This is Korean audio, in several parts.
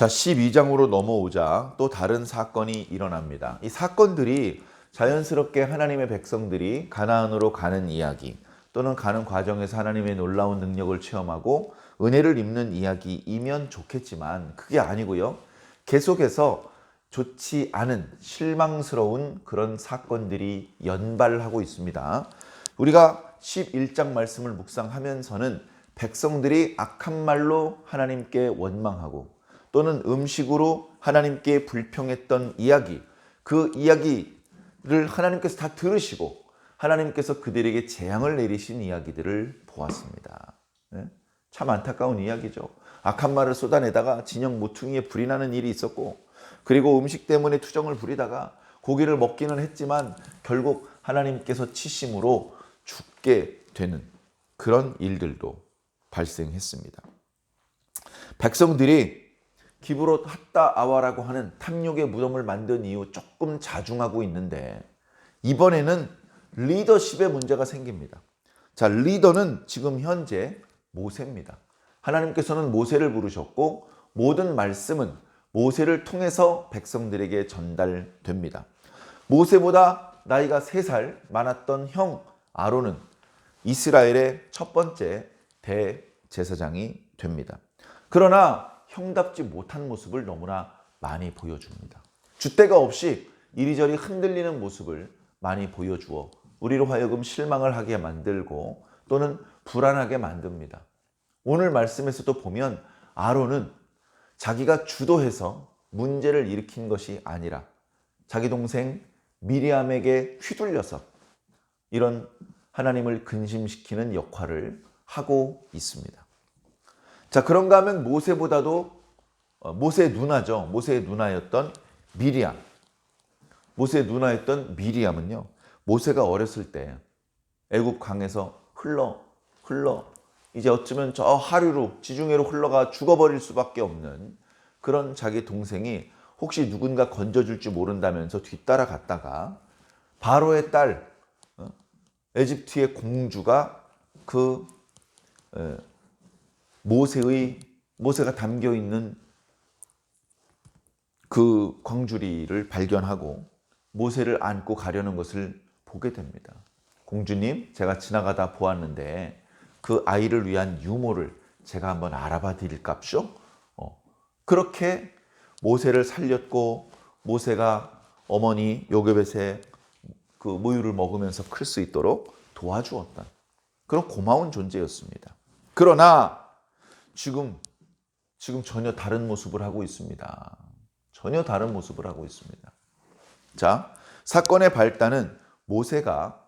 자, 12장으로 넘어오자 또 다른 사건이 일어납니다. 이 사건들이 자연스럽게 하나님의 백성들이 가나안으로 가는 이야기 또는 가는 과정에서 하나님의 놀라운 능력을 체험하고 은혜를 입는 이야기이면 좋겠지만 그게 아니고요. 계속해서 좋지 않은 실망스러운 그런 사건들이 연발하고 있습니다. 우리가 11장 말씀을 묵상하면서는 백성들이 악한 말로 하나님께 원망하고 또는 음식으로 하나님께 불평했던 이야기, 그 이야기를 하나님께서 다 들으시고 하나님께서 그들에게 재앙을 내리신 이야기들을 보았습니다. 참 안타까운 이야기죠. 악한 말을 쏟아내다가 진영 모퉁이에 불이 나는 일이 있었고, 그리고 음식 때문에 투정을 부리다가 고기를 먹기는 했지만 결국 하나님께서 치심으로 죽게 되는 그런 일들도 발생했습니다. 백성들이 기브롯 핫다 아와라고 하는 탐욕의 무덤을 만든 이후 조금 자중하고 있는데 이번에는 리더십의 문제가 생깁니다. 자, 리더는 지금 현재 모세입니다. 하나님께서는 모세를 부르셨고 모든 말씀은 모세를 통해서 백성들에게 전달됩니다. 모세보다 나이가 3살 많았던 형 아론은 이스라엘의 첫 번째 대제사장이 됩니다. 그러나 형답지 못한 모습을 너무나 많이 보여줍니다. 줏대가 없이 이리저리 흔들리는 모습을 많이 보여주어 우리로 하여금 실망을 하게 만들고 또는 불안하게 만듭니다. 오늘 말씀에서도 보면 아론은 자기가 주도해서 문제를 일으킨 것이 아니라 자기 동생 미리암에게 휘둘려서 이런 하나님을 근심시키는 역할을 하고 있습니다. 자, 그런가 하면 모세보다도 모세의 누나죠. 모세의 누나였던 미리암. 모세의 누나였던 미리암은요. 모세가 어렸을 때 애굽 강에서 흘러 이제 어쩌면 저 하류로 지중해로 흘러가 죽어버릴 수밖에 없는 그런 자기 동생이 혹시 누군가 건져줄지 모른다면서 뒤따라 갔다가 바로의 딸 에집트의 공주가 그 모세가 담겨 있는 그 광주리를 발견하고 모세를 안고 가려는 것을 보게 됩니다. 공주님, 제가 지나가다 보았는데 그 아이를 위한 유모를 제가 한번 알아봐 드릴까쇼? 그렇게 모세를 살렸고 모세가 어머니 요게벳의 그 모유를 먹으면서 클 수 있도록 도와주었던 그런 고마운 존재였습니다. 그러나 지금 전혀 다른 모습을 하고 있습니다. 전혀 다른 모습을 하고 있습니다. 자, 사건의 발단은 모세가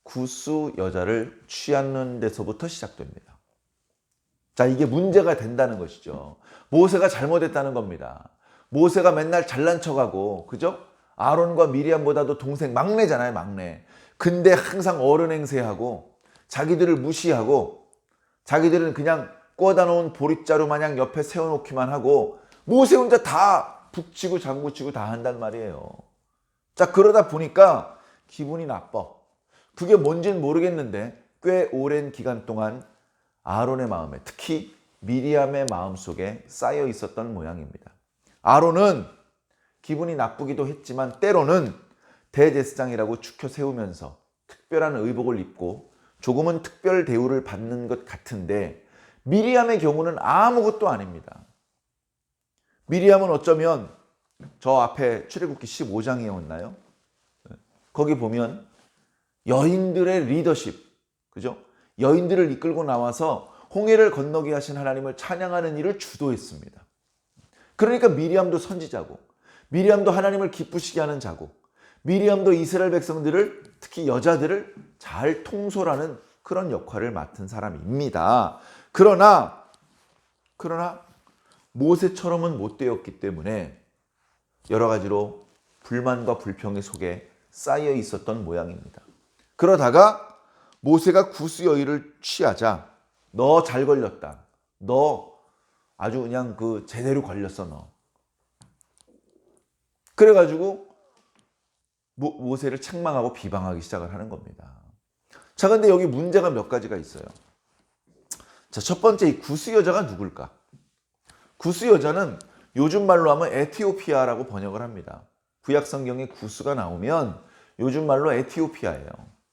구스 여자를 취하는 데서부터 시작됩니다. 자, 이게 문제가 된다는 것이죠. 모세가 잘못했다는 겁니다. 모세가 맨날 잘난 척하고, 그죠? 아론과 미리암보다도 동생 막내잖아요, 막내. 근데 항상 어른 행세하고 자기들을 무시하고 자기들은 그냥 꽂아 놓은 보릿자루 마냥 옆에 세워놓기만 하고 모세 혼자 다 북치고 장구치고 다 한단 말이에요. 자, 그러다 보니까 기분이 나빠. 그게 뭔지는 모르겠는데 꽤 오랜 기간 동안 아론의 마음에, 특히 미리암의 마음속에 쌓여 있었던 모양입니다. 아론은 기분이 나쁘기도 했지만 때로는 대제사장이라고 추켜 세우면서 특별한 의복을 입고 조금은 특별 대우를 받는 것 같은데 미리암의 경우는 아무것도 아닙니다. 미리암은 어쩌면 저 앞에 출애굽기 15장이었나요? 거기 보면 여인들의 리더십, 그죠? 여인들을 이끌고 나와서 홍해를 건너게 하신 하나님을 찬양하는 일을 주도했습니다. 그러니까 미리암도 선지자고, 미리암도 하나님을 기쁘시게 하는 자고, 미리암도 이스라엘 백성들을, 특히 여자들을 잘 통솔하는 그런 역할을 맡은 사람입니다. 그러나 모세처럼은 못 되었기 때문에 여러 가지로 불만과 불평의 속에 쌓여 있었던 모양입니다. 그러다가 모세가 구스 여인을 취하자 너 잘 걸렸다. 너 아주 그냥 그 제대로 걸렸어 너. 그래가지고 모세를 책망하고 비방하기 시작을 하는 겁니다. 자, 근데 여기 문제가 몇 가지가 있어요. 자, 첫 번째 이 구스 여자가 누굴까? 구스 여자는 요즘 말로 하면 에티오피아라고 번역을 합니다. 구약 성경에 구스가 나오면 요즘 말로 에티오피아예요.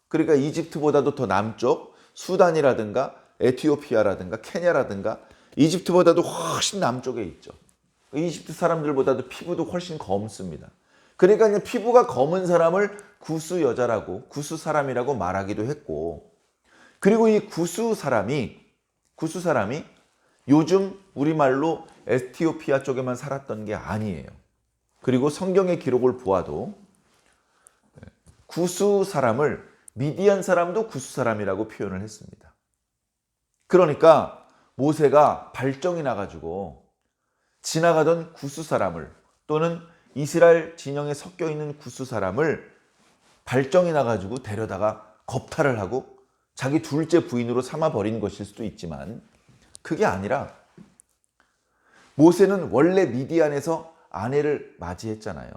그러니까 이집트보다도 더 남쪽 수단이라든가 에티오피아라든가 케냐라든가 이집트보다도 훨씬 남쪽에 있죠. 이집트 사람들보다도 피부도 훨씬 검습니다. 그러니까 이제 피부가 검은 사람을 구스 여자라고 구스 사람이라고 말하기도 했고, 그리고 이 구스 사람이 요즘 우리말로 에티오피아 쪽에만 살았던 게 아니에요. 그리고 성경의 기록을 보아도 구스 사람을 미디안 사람도 구스 사람이라고 표현을 했습니다. 그러니까 모세가 발정이 나가지고 지나가던 구스 사람을, 또는 이스라엘 진영에 섞여 있는 구스 사람을 발정이 나가지고 데려다가 겁탈을 하고 자기 둘째 부인으로 삼아버린 것일 수도 있지만, 그게 아니라 모세는 원래 미디안에서 아내를 맞이했잖아요.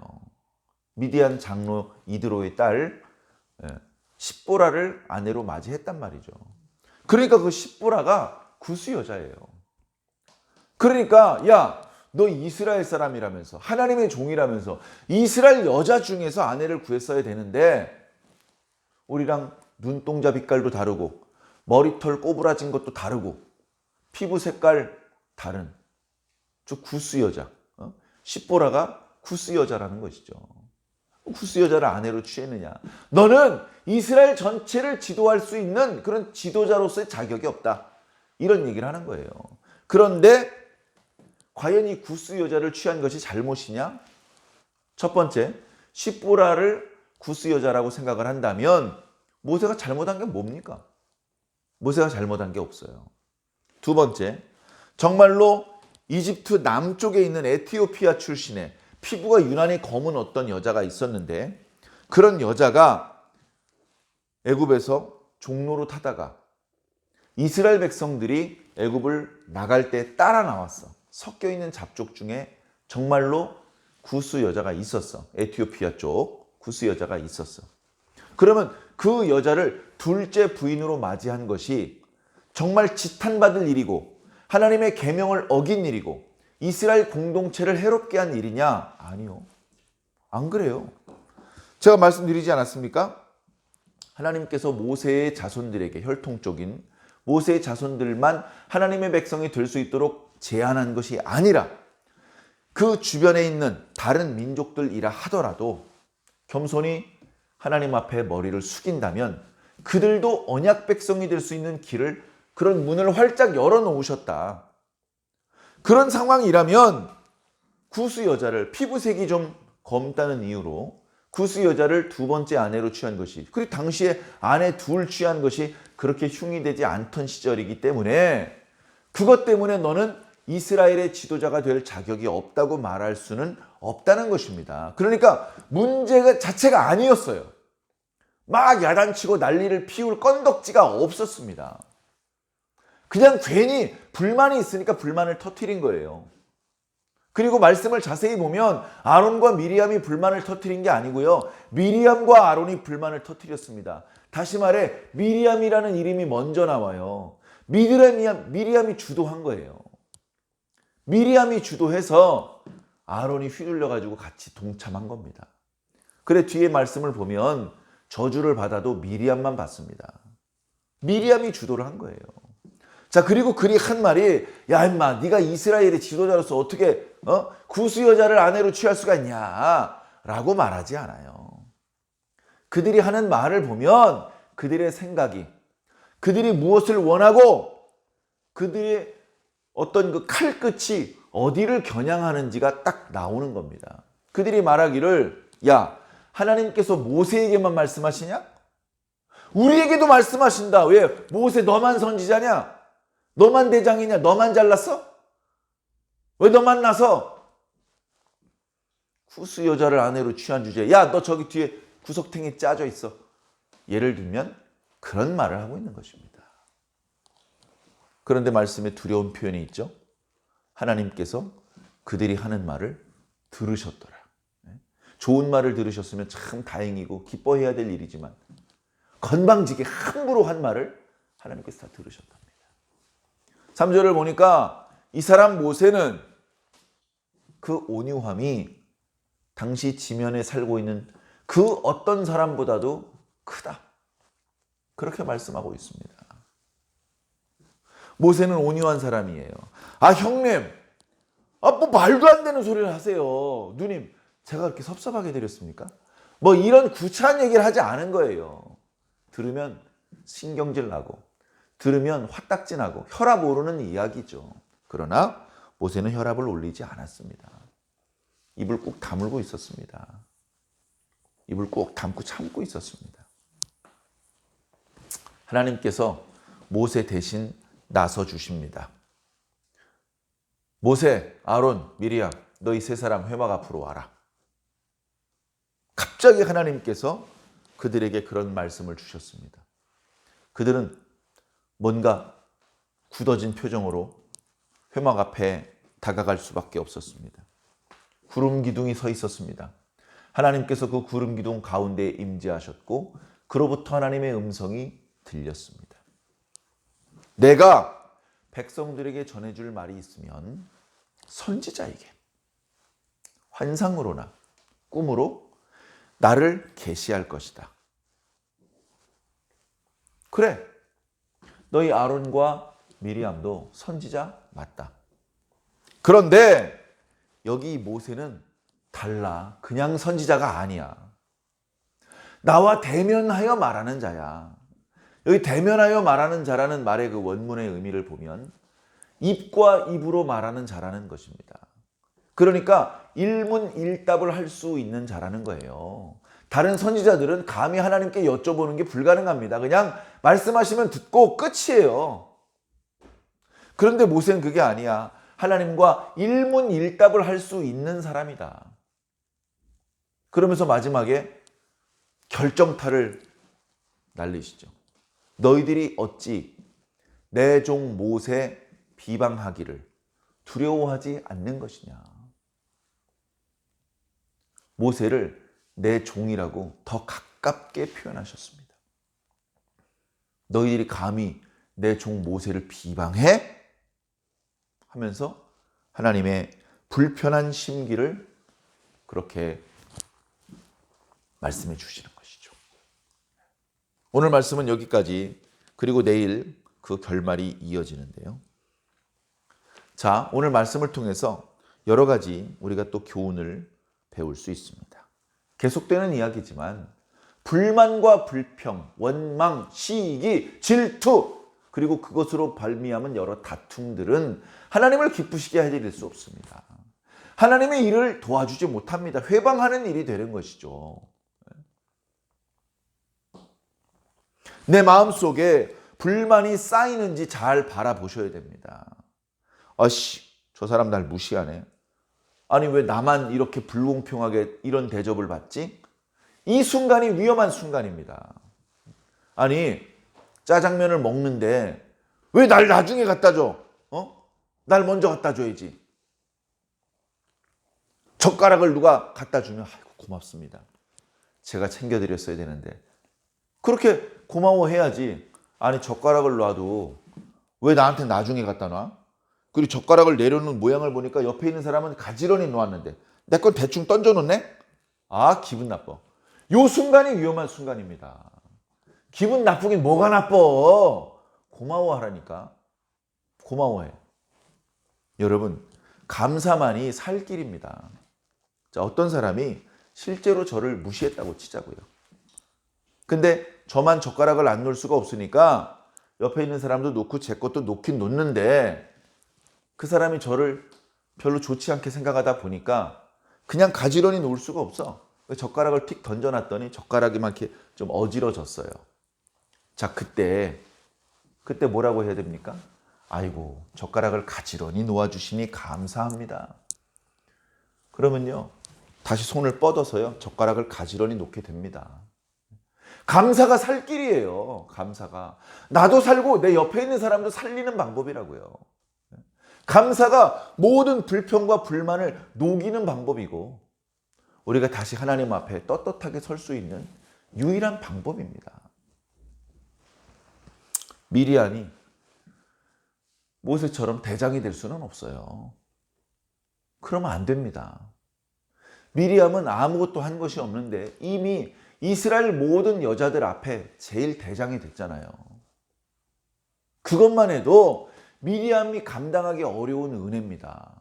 미디안 장로 이드로의 딸 십보라를 아내로 맞이했단 말이죠. 그러니까 그 십보라가 구스 여자예요. 그러니까 야, 너 이스라엘 사람이라면서 하나님의 종이라면서 이스라엘 여자 중에서 아내를 구했어야 되는데, 우리랑 눈동자 빛깔도 다르고 머리털 꼬부라진 것도 다르고 피부 색깔 다른 저 구스 여자, 십보라가 구스 여자라는 것이죠. 구스 여자를 아내로 취했느냐? 너는 이스라엘 전체를 지도할 수 있는 그런 지도자로서의 자격이 없다, 이런 얘기를 하는 거예요. 그런데 과연 이 구스 여자를 취한 것이 잘못이냐? 첫 번째, 십보라를 구스 여자라고 생각을 한다면 모세가 잘못한 게 뭡니까? 모세가 잘못한 게 없어요. 두 번째, 정말로 이집트 남쪽에 있는 에티오피아 출신의 피부가 유난히 검은 어떤 여자가 있었는데, 그런 여자가 애굽에서 종로로 타다가 이스라엘 백성들이 애굽을 나갈 때 따라 나왔어. 섞여 있는 잡족 중에 정말로 구스 여자가 있었어. 에티오피아 쪽 구스 여자가 있었어. 그러면 그 여자를 둘째 부인으로 맞이한 것이 정말 지탄받을 일이고 하나님의 계명을 어긴 일이고 이스라엘 공동체를 해롭게 한 일이냐? 아니요. 안 그래요. 제가 말씀드리지 않았습니까? 하나님께서 모세의 자손들에게, 혈통적인 모세의 자손들만 하나님의 백성이 될 수 있도록 제한한 것이 아니라 그 주변에 있는 다른 민족들이라 하더라도 겸손히 하나님 앞에 머리를 숙인다면 그들도 언약 백성이 될 수 있는 길을, 그런 문을 활짝 열어놓으셨다. 그런 상황이라면 구스 여자를, 피부색이 좀 검다는 이유로 구스 여자를 두 번째 아내로 취한 것이, 그리고 당시에 아내 둘 취한 것이 그렇게 흉이 되지 않던 시절이기 때문에, 그것 때문에 너는 이스라엘의 지도자가 될 자격이 없다고 말할 수는 없다는 것입니다. 그러니까 문제가 자체가 아니었어요. 막 야단치고 난리를 피울 건덕지가 없었습니다. 그냥 괜히 불만이 있으니까 불만을 터뜨린 거예요. 그리고 말씀을 자세히 보면 아론과 미리암이 불만을 터뜨린 게 아니고요, 미리암과 아론이 불만을 터뜨렸습니다. 다시 말해 미리암이라는 이름이 먼저 나와요. 미리암이 주도한 거예요. 미리암이 주도해서 아론이 휘둘려 가지고 같이 동참한 겁니다. 그래 뒤에 말씀을 보면 저주를 받아도 미리암만 받습니다. 미리암이 주도를 한 거예요. 자, 그리고 그리 한 말이, 야 임마, 네가 이스라엘의 지도자로서 어떻게 구스 여자를 아내로 취할 수가 있냐? 라고 말하지 않아요. 그들이 하는 말을 보면 그들의 생각이, 그들이 무엇을 원하고 그들의 어떤 그 칼끝이 어디를 겨냥하는지가 딱 나오는 겁니다. 그들이 말하기를, 야, 하나님께서 모세에게만 말씀하시냐? 우리에게도 말씀하신다. 왜? 모세 너만 선지자냐? 너만 대장이냐? 너만 잘났어? 왜 너만 나서 구스 여자를 아내로 취한 주제에, 야, 너 저기 뒤에 구석탱이 짜져 있어. 예를 들면 그런 말을 하고 있는 것입니다. 그런데 말씀에 두려운 표현이 있죠. 하나님께서 그들이 하는 말을 들으셨더라. 좋은 말을 들으셨으면 참 다행이고 기뻐해야 될 일이지만 건방지게 함부로 한 말을 하나님께서 다 들으셨답니다. 3절을 보니까 이 사람 모세는 그 온유함이 당시 지면에 살고 있는 그 어떤 사람보다도 크다. 그렇게 말씀하고 있습니다. 모세는 온유한 사람이에요. 아, 형님, 뭐 말도 안 되는 소리를 하세요. 누님, 제가 그렇게 섭섭하게 드렸습니까? 뭐 이런 구차한 얘기를 하지 않은 거예요. 들으면 신경질 나고, 들으면 화딱지 나고, 혈압 오르는 이야기죠. 그러나 모세는 혈압을 올리지 않았습니다. 입을 꾹 다물고 있었습니다. 입을 꾹 담고 참고 있었습니다. 하나님께서 모세 대신 나서 주십니다. 모세, 아론, 미리암, 너희 세 사람 회막 앞으로 와라. 갑자기 하나님께서 그들에게 그런 말씀을 주셨습니다. 그들은 뭔가 굳어진 표정으로 회막 앞에 다가갈 수밖에 없었습니다. 구름 기둥이 서 있었습니다. 하나님께서 그 구름 기둥 가운데에 임재하셨고 그로부터 하나님의 음성이 들렸습니다. 내가 백성들에게 전해줄 말이 있으면 선지자에게 환상으로나 꿈으로 나를 계시할 것이다. 그래, 너희 아론과 미리암도 선지자 맞다. 그런데 여기 모세는 달라. 그냥 선지자가 아니야. 나와 대면하여 말하는 자야. 여기 대면하여 말하는 자라는 말의 그 원문의 의미를 보면 입과 입으로 말하는 자라는 것입니다. 그러니까 일문일답을 할 수 있는 자라는 거예요. 다른 선지자들은 감히 하나님께 여쭤보는 게 불가능합니다. 그냥 말씀하시면 듣고 끝이에요. 그런데 모세는 그게 아니야. 하나님과 일문일답을 할 수 있는 사람이다. 그러면서 마지막에 결정타를 날리시죠. 너희들이 어찌 내 종 모세 비방하기를 두려워하지 않는 것이냐. 모세를 내 종이라고 더 가깝게 표현하셨습니다. 너희들이 감히 내 종 모세를 비방해? 하면서 하나님의 불편한 심기를 그렇게 말씀해 주시는 것이죠. 오늘 말씀은 여기까지, 그리고 내일 그 결말이 이어지는데요. 자, 오늘 말씀을 통해서 여러 가지 우리가 또 교훈을 배울 수 있습니다. 계속되는 이야기지만 불만과 불평, 원망, 시기, 질투, 그리고 그것으로 발미하는 여러 다툼들은 하나님을 기쁘시게 해드릴 수 없습니다. 하나님의 일을 도와주지 못합니다. 회방하는 일이 되는 것이죠. 내 마음속에 불만이 쌓이는지 잘 바라보셔야 됩니다. 저 사람 날 무시하네. 아니, 왜 나만 이렇게 불공평하게 이런 대접을 받지? 이 순간이 위험한 순간입니다. 아니, 짜장면을 먹는데 왜 날 나중에 갖다 줘? 날 먼저 갖다 줘야지. 젓가락을 누가 갖다 주면 아이고 고맙습니다. 제가 챙겨드렸어야 되는데. 그렇게 고마워해야지. 아니, 젓가락을 놔도 왜 나한테 나중에 갖다 놔? 그리고 젓가락을 내려놓은 모양을 보니까 옆에 있는 사람은 가지런히 놓았는데 내 건 대충 던져놓네? 아, 기분 나빠. 요 순간이 위험한 순간입니다. 기분 나쁘긴 뭐가 나빠. 고마워하라니까. 고마워해. 여러분, 감사만이 살 길입니다. 자, 어떤 사람이 실제로 저를 무시했다고 치자고요. 근데 저만 젓가락을 안 놓을 수가 없으니까 옆에 있는 사람도 놓고 제 것도 놓긴 놓는데 그 사람이 저를 별로 좋지 않게 생각하다 보니까 그냥 가지런히 놓을 수가 없어. 젓가락을 틱 던져놨더니 젓가락이 막 이렇게 좀 어지러졌어요. 자, 그때 뭐라고 해야 됩니까? 아이고, 젓가락을 가지런히 놓아주시니 감사합니다. 그러면요, 다시 손을 뻗어서요, 젓가락을 가지런히 놓게 됩니다. 감사가 살 길이에요. 감사가. 나도 살고 내 옆에 있는 사람도 살리는 방법이라고요. 감사가 모든 불평과 불만을 녹이는 방법이고 우리가 다시 하나님 앞에 떳떳하게 설 수 있는 유일한 방법입니다. 미리암이 모세처럼 대장이 될 수는 없어요. 그러면 안 됩니다. 미리암은 아무것도 한 것이 없는데 이미 이스라엘 모든 여자들 앞에 제일 대장이 됐잖아요. 그것만 해도 미리암이 감당하기 어려운 은혜입니다.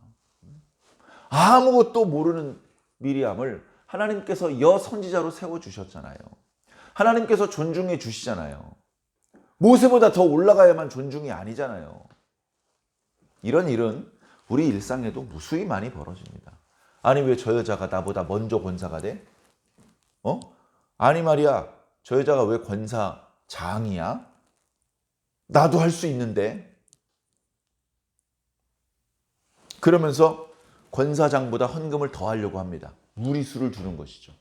아무것도 모르는 미리암을 하나님께서 여선지자로 세워주셨잖아요. 하나님께서 존중해 주시잖아요. 모세보다 더 올라가야만 존중이 아니잖아요. 이런 일은 우리 일상에도 무수히 많이 벌어집니다. 아니 왜 저 여자가 나보다 먼저 권사가 돼? 아니 말이야, 저 여자가 왜 권사장이야? 나도 할 수 있는데. 그러면서 권사장보다 헌금을 더 하려고 합니다. 무리수를 두는 것이죠.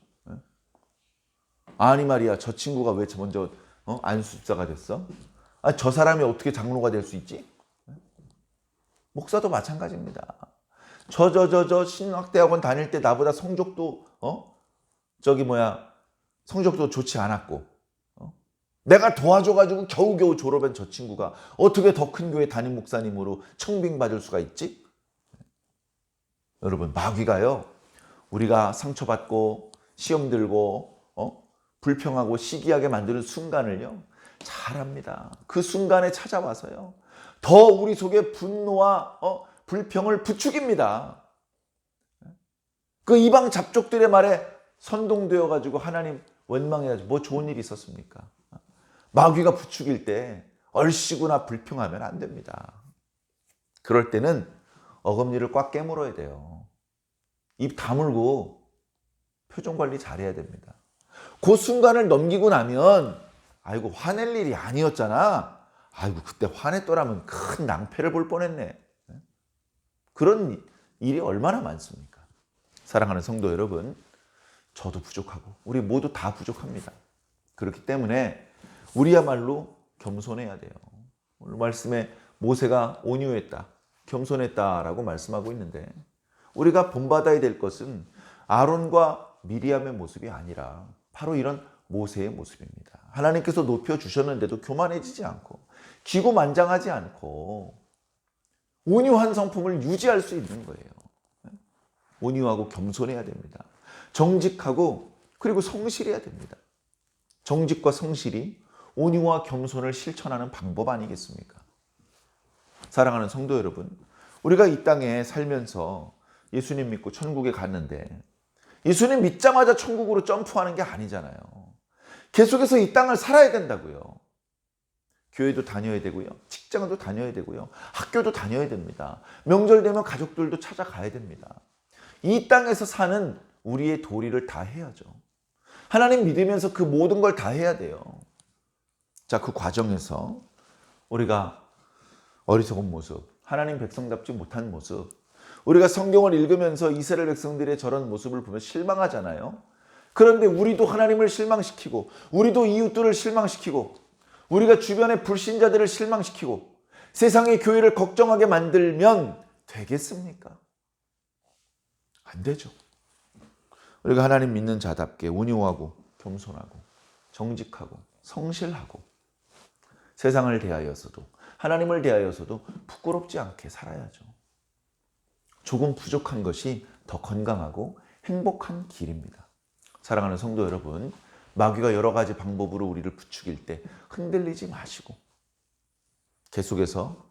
아니 말이야, 저 친구가 왜 먼저 안수사가 됐어? 저 사람이 어떻게 장로가 될 수 있지? 목사도 마찬가지입니다. 저 신학대학원 다닐 때 나보다 성적도 성적도 좋지 않았고 내가 도와줘가지고 겨우겨우 졸업한 저 친구가 어떻게 더 큰 교회 담임 목사님으로 청빙받을 수가 있지? 여러분, 마귀가요, 우리가 상처받고 시험 들고 불평하고 시기하게 만드는 순간을요 잘합니다. 그 순간에 찾아와서요 더 우리 속에 분노와 불평을 부추깁니다. 그 이방 잡족들의 말에 선동되어 가지고 하나님 원망해가지고 뭐 좋은 일이 있었습니까? 마귀가 부추길 때 얼씨구나 불평하면 안 됩니다. 그럴 때는 어금니를 꽉 깨물어야 돼요. 입 다물고 표정 관리 잘해야 됩니다. 그 순간을 넘기고 나면 아이고 화낼 일이 아니었잖아. 아이고 그때 화냈더라면 큰 낭패를 볼 뻔했네. 그런 일이 얼마나 많습니까? 사랑하는 성도 여러분, 저도 부족하고 우리 모두 다 부족합니다. 그렇기 때문에 우리야말로 겸손해야 돼요. 오늘 말씀에 모세가 온유했다, 겸손했다라고 말씀하고 있는데 우리가 본받아야 될 것은 아론과 미리암의 모습이 아니라 바로 이런 모세의 모습입니다. 하나님께서 높여주셨는데도 교만해지지 않고 기고만장하지 않고 온유한 성품을 유지할 수 있는 거예요. 온유하고 겸손해야 됩니다. 정직하고 그리고 성실해야 됩니다. 정직과 성실이 온유와 겸손을 실천하는 방법 아니겠습니까? 사랑하는 성도 여러분, 우리가 이 땅에 살면서 예수님 믿고 천국에 갔는데 예수님 믿자마자 천국으로 점프하는 게 아니잖아요. 계속해서 이 땅을 살아야 된다고요. 교회도 다녀야 되고요. 직장도 다녀야 되고요. 학교도 다녀야 됩니다. 명절 되면 가족들도 찾아가야 됩니다. 이 땅에서 사는 우리의 도리를 다 해야죠. 하나님 믿으면서 그 모든 걸 다 해야 돼요. 자, 그 과정에서 우리가 어리석은 모습, 하나님 백성답지 못한 모습, 우리가 성경을 읽으면서 이스라엘 백성들의 저런 모습을 보면 실망하잖아요. 그런데 우리도 하나님을 실망시키고 우리도 이웃들을 실망시키고 우리가 주변의 불신자들을 실망시키고 세상의 교회를 걱정하게 만들면 되겠습니까? 안 되죠. 우리가 하나님 믿는 자답게 온유하고 겸손하고 정직하고 성실하고 세상을 대하여서도 하나님을 대하여서도 부끄럽지 않게 살아야죠. 조금 부족한 것이 더 건강하고 행복한 길입니다. 사랑하는 성도 여러분, 마귀가 여러 가지 방법으로 우리를 부추길 때 흔들리지 마시고 계속해서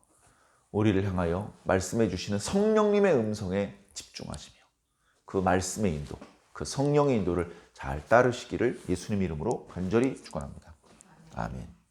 우리를 향하여 말씀해 주시는 성령님의 음성에 집중하시며 그 말씀의 인도, 그 성령의 인도를 잘 따르시기를 예수님 이름으로 간절히 축원합니다. 아멘.